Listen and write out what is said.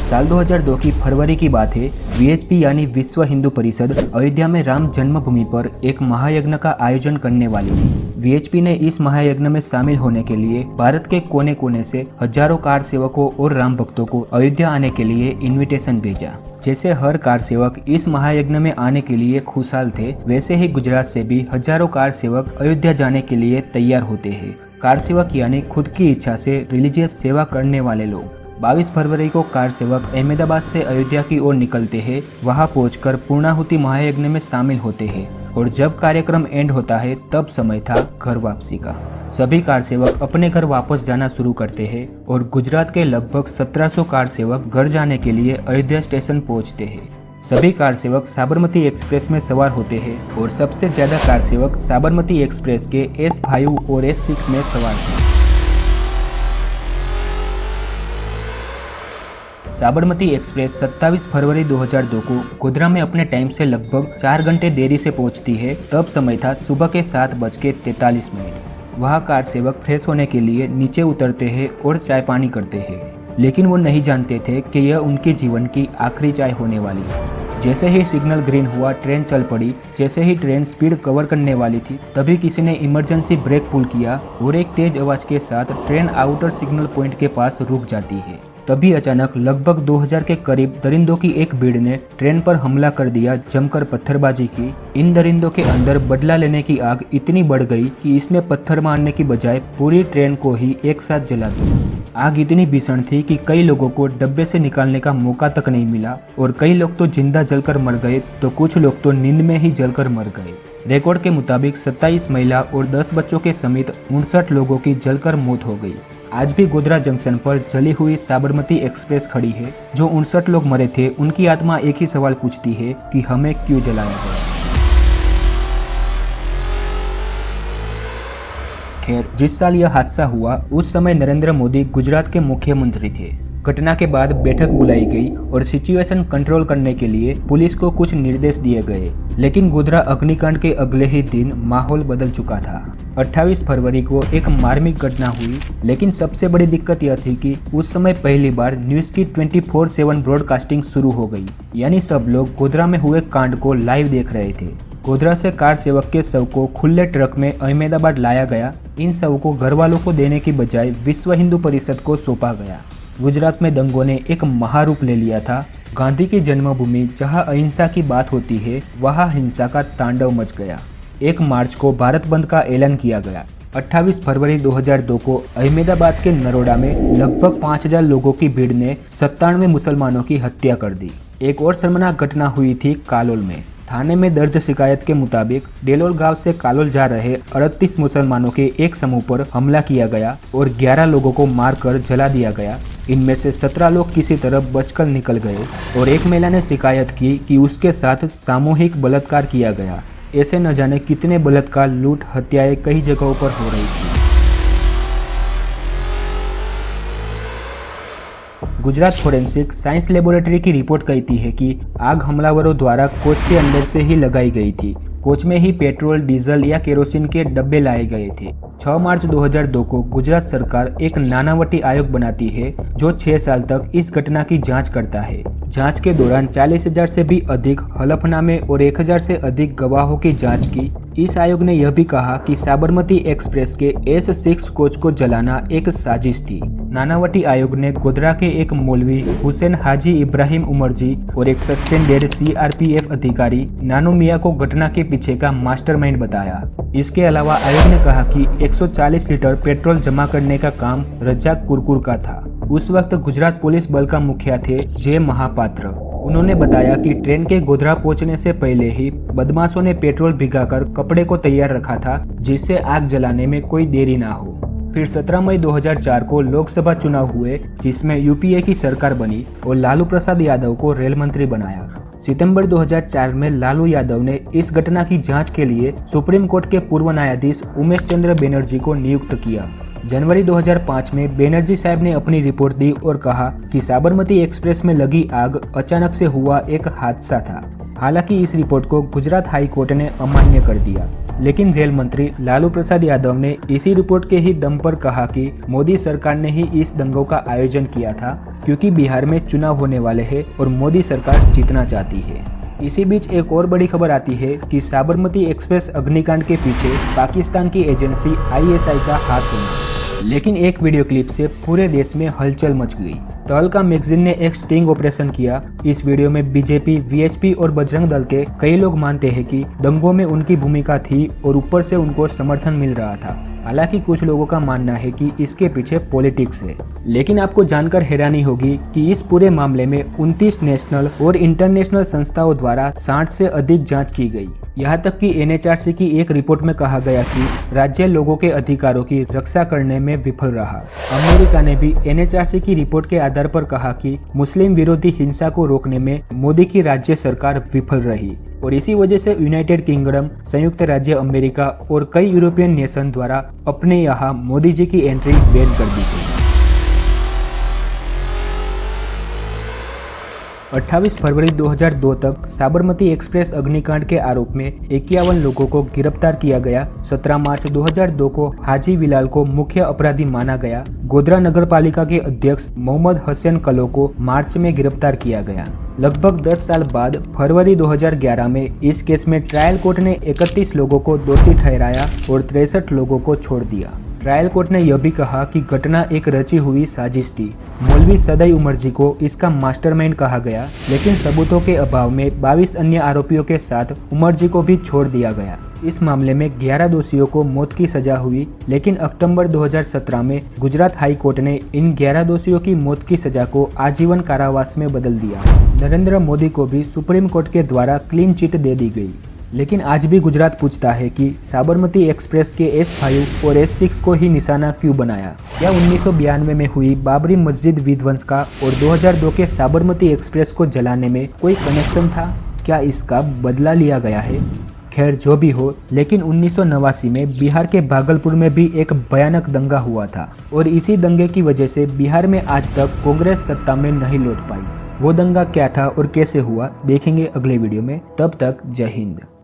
साल 2002 की फरवरी की बात है। वीएचपी यानी विश्व हिंदू परिषद अयोध्या में राम जन्मभूमि पर एक महायज्ञ का आयोजन करने वाली थी। वीएचपी ने इस महायज्ञ में शामिल होने के लिए भारत के कोने कोने से हजारों कार सेवकों और राम भक्तों को अयोध्या आने के लिए इन्विटेशन भेजा। जैसे हर कार सेवक इस महायज्ञ में आने के लिए खुशहाल थे, वैसे ही गुजरात से भी हजारों कार सेवक अयोध्या जाने के लिए तैयार होते हैं। कार सेवक यानी खुद की इच्छा से रिलीजियस सेवा करने वाले लोग। 22 फरवरी को कार सेवक अहमदाबाद से अयोध्या की ओर निकलते हैं। वहां पहुंचकर पूर्णाहुति महायज्ञ में शामिल होते हैं और जब कार्यक्रम एंड होता है तब समय था घर वापसी का। सभी कार सेवक अपने घर वापस जाना शुरू करते हैं और गुजरात के लगभग 1700 कार सेवक घर जाने के लिए अयोध्या स्टेशन पहुंचते हैं। सभी कार सेवक साबरमती एक्सप्रेस में सवार होते हैं और सबसे ज्यादा कार सेवक साबरमती एक्सप्रेस के S5 और S6 में सवार थे। साबरमती एक्सप्रेस 27 फरवरी 2002 को गोधरा में अपने टाइम से लगभग 4 घंटे देरी से पहुंचती है। तब समय था सुबह के 7:43। वहाँ कार सेवक फ्रेश होने के लिए नीचे उतरते हैं और चाय पानी करते हैं, लेकिन वो नहीं जानते थे कि यह उनके जीवन की आखिरी चाय होने वाली है। जैसे ही सिग्नल ग्रीन हुआ ट्रेन चल पड़ी। जैसे ही ट्रेन स्पीड कवर करने वाली थी तभी किसी ने इमरजेंसी ब्रेक पुल किया और एक तेज आवाज के साथ ट्रेन आउटर सिग्नल पॉइंट के पास रुक जाती है। तभी अचानक लगभग 2000 के करीब दरिंदों की एक भीड़ ने ट्रेन पर हमला कर दिया, जमकर पत्थरबाजी की। इन दरिंदों के अंदर बदला लेने की आग इतनी बढ़ गई कि इसने पत्थर मारने की बजाय पूरी ट्रेन को ही एक साथ जला दिया। आग इतनी भीषण थी कि कई लोगों को डब्बे से निकालने का मौका तक नहीं मिला और कई लोग तो जिंदा जलकर मर गए तो कुछ लोग तो नींद में ही जलकर मर गए। रिकॉर्ड के मुताबिक 27 महिला और 10 बच्चों के समेत 59 लोगों की जलकर मौत हो गई। आज भी गोधरा जंक्शन पर जली हुई साबरमती एक्सप्रेस खड़ी है। जो 59 लोग मरे थे उनकी आत्मा एक ही सवाल पूछती है कि हमें क्यों जलाया गया। खैर, जिस साल यह हादसा हुआ उस समय नरेंद्र मोदी गुजरात के मुख्यमंत्री थे। घटना के बाद बैठक बुलाई गई और सिचुएशन कंट्रोल करने के लिए पुलिस को कुछ निर्देश दिए गए, लेकिन गोधरा अग्निकांड के अगले ही दिन माहौल बदल चुका था। 28 फरवरी को एक मार्मिक घटना हुई, लेकिन सबसे बड़ी दिक्कत यह थी कि उस समय पहली बार न्यूज की 24/7 ब्रॉडकास्टिंग शुरू हो गई, यानी सब लोग गोधरा में हुए कांड को लाइव देख रहे थे। गोधरा से कार सेवक के शव को खुले ट्रक में अहमदाबाद लाया गया। इन शव को घर वालों को देने की बजाय विश्व हिंदू परिषद को सौंपा गया। गुजरात में दंगों ने एक महारूप ले लिया था। गांधी की जन्मभूमि जहां अहिंसा की बात होती है, वहां हिंसा का तांडव मच गया। 1 मार्च को भारत बंद का ऐलान किया गया। 28 फरवरी 2002 को अहमदाबाद के नरोडा में लगभग 5000 लोगों की भीड़ ने 97 मुसलमानों की हत्या कर दी। एक और शर्मनाक घटना हुई थी कालोल में। थाने में दर्ज शिकायत के मुताबिक डेलोल गांव से कालोल जा रहे 38 मुसलमानों के एक समूह पर हमला किया गया और 11 लोगों को मारकर जला दिया गया। इनमें से 17 लोग किसी तरह बचकर निकल गए और एक महिला ने शिकायत की कि उसके साथ सामूहिक बलात्कार किया गया। ऐसे न जाने कितने बलात्कार, लूट, हत्याएं कई जगहों पर हो रही थी। गुजरात फोरेंसिक साइंस लेबोरेटरी की रिपोर्ट कहती है कि आग हमलावरों द्वारा कोच के अंदर से ही लगाई गई थी। कोच में ही पेट्रोल, डीजल या केरोसिन के डब्बे लाए गए थे। 6 मार्च 2002 को गुजरात सरकार एक नानावटी आयोग बनाती है जो 6 साल तक इस घटना की जांच करता है। जांच के दौरान 40,000 से भी अधिक हलफनामे और 1000 से अधिक गवाहों की जांच की। इस आयोग ने यह भी कहा कि साबरमती एक्सप्रेस के S6 कोच को जलाना एक साजिश थी। नानावटी आयोग ने गोधरा के एक मौलवी हुसैन हाजी इब्राहिम उमरजी और एक सस्पेंडेड CRPF अधिकारी नानू मियां को घटना के पीछे का मास्टरमाइंड बताया। इसके अलावा आयोग ने कहा कि 140 लीटर पेट्रोल जमा करने का काम रज्जाक कुरकुर का था। उस वक्त गुजरात पुलिस बल का मुखिया थे J महापात्र। उन्होंने बताया कि ट्रेन के गोधरा पहुंचने से पहले ही बदमाशों ने पेट्रोल भिगाकर कपड़े को तैयार रखा था, जिससे आग जलाने में कोई देरी ना हो। फिर 17 मई 2004 को लोकसभा चुनाव हुए, जिसमें UPA की सरकार बनी और लालू प्रसाद यादव को रेल मंत्री बनाया। सितंबर 2004 में लालू यादव ने इस घटना की जांच के लिए सुप्रीम कोर्ट के पूर्व न्यायाधीश उमेश चंद्र बनर्जी को नियुक्त किया। जनवरी 2005 में बनर्जी साहब ने अपनी रिपोर्ट दी और कहा कि साबरमती एक्सप्रेस में लगी आग अचानक से हुआ एक हादसा था। हालांकि इस रिपोर्ट को गुजरात हाई कोर्ट ने अमान्य कर दिया, लेकिन रेल मंत्री लालू प्रसाद यादव ने इसी रिपोर्ट के ही दम पर कहा कि मोदी सरकार ने ही इस दंगों का आयोजन किया था, क्योंकि बिहार में चुनाव होने वाले हैं और मोदी सरकार जीतना चाहती है। इसी बीच एक और बड़ी खबर आती है कि साबरमती एक्सप्रेस अग्निकांड के पीछे पाकिस्तान की एजेंसी ISI का हाथ होना। लेकिन एक वीडियो क्लिप से पूरे देश में हलचल मच गई। तहलका मैगजीन ने एक स्टिंग ऑपरेशन किया। इस वीडियो में बीजेपी, VHP और बजरंग दल के कई लोग मानते हैं कि दंगों में उनकी भूमिका थी और ऊपर से उनको समर्थन मिल रहा था। हालांकि कुछ लोगों का मानना है कि इसके पीछे पॉलिटिक्स है। लेकिन आपको जानकर हैरानी होगी कि इस पूरे मामले में 29 नेशनल और इंटरनेशनल संस्थाओं द्वारा 60 से अधिक जांच की गई। यहाँ तक कि NHRC की एक रिपोर्ट में कहा गया कि राज्य लोगों के अधिकारों की रक्षा करने में विफल रहा। अमेरिका ने भी NHRC की रिपोर्ट के आधार पर कहा कि मुस्लिम विरोधी हिंसा को रोकने में मोदी की राज्य सरकार विफल रही और इसी वजह से यूनाइटेड किंगडम, संयुक्त राज्य अमेरिका और कई यूरोपियन नेशन द्वारा अपने यहाँ मोदी जी की एंट्री बैन कर दी गई। 28 फरवरी 2002 तक साबरमती एक्सप्रेस अग्निकांड के आरोप में 51 लोगों को गिरफ्तार किया गया। 17 मार्च 2002 को हाजी विलाल को मुख्य अपराधी माना गया। गोधरा नगर पालिका के अध्यक्ष मोहम्मद हसन कलो को मार्च में गिरफ्तार किया गया। लगभग 10 साल बाद फरवरी 2011 में इस केस में ट्रायल कोर्ट ने 31 लोगों को दोषी ठहराया और 63 लोगों को छोड़ दिया। ट्रायल कोर्ट ने यह भी कहा कि घटना एक रची हुई साजिश थी। मौलवी सदई उमर जी को इसका मास्टरमाइंड कहा गया, लेकिन सबूतों के अभाव में 22 अन्य आरोपियों के साथ उमर जी को भी छोड़ दिया गया। इस मामले में 11 दोषियों को मौत की सजा हुई, लेकिन अक्टूबर 2017 में गुजरात हाई कोर्ट ने इन 11 दोषियों की मौत की सजा को आजीवन कारावास में बदल दिया। नरेंद्र मोदी को भी सुप्रीम कोर्ट के द्वारा क्लीन चिट दे दी गई। लेकिन आज भी गुजरात पूछता है कि साबरमती एक्सप्रेस के S5 और S6 को ही निशाना क्यों बनाया। क्या 1992 में हुई बाबरी मस्जिद विध्वंस का और 2002 के साबरमती एक्सप्रेस को जलाने में कोई कनेक्शन था? क्या इसका बदला लिया गया है? खैर जो भी हो, लेकिन 1989 में बिहार के भागलपुर में भी एक भयानक दंगा हुआ था और इसी दंगे की वजह से बिहार में आज तक कांग्रेस सत्ता में नहीं लौट पाई। वो दंगा क्या था और कैसे हुआ, देखेंगे अगले वीडियो में। तब तक जय हिंद।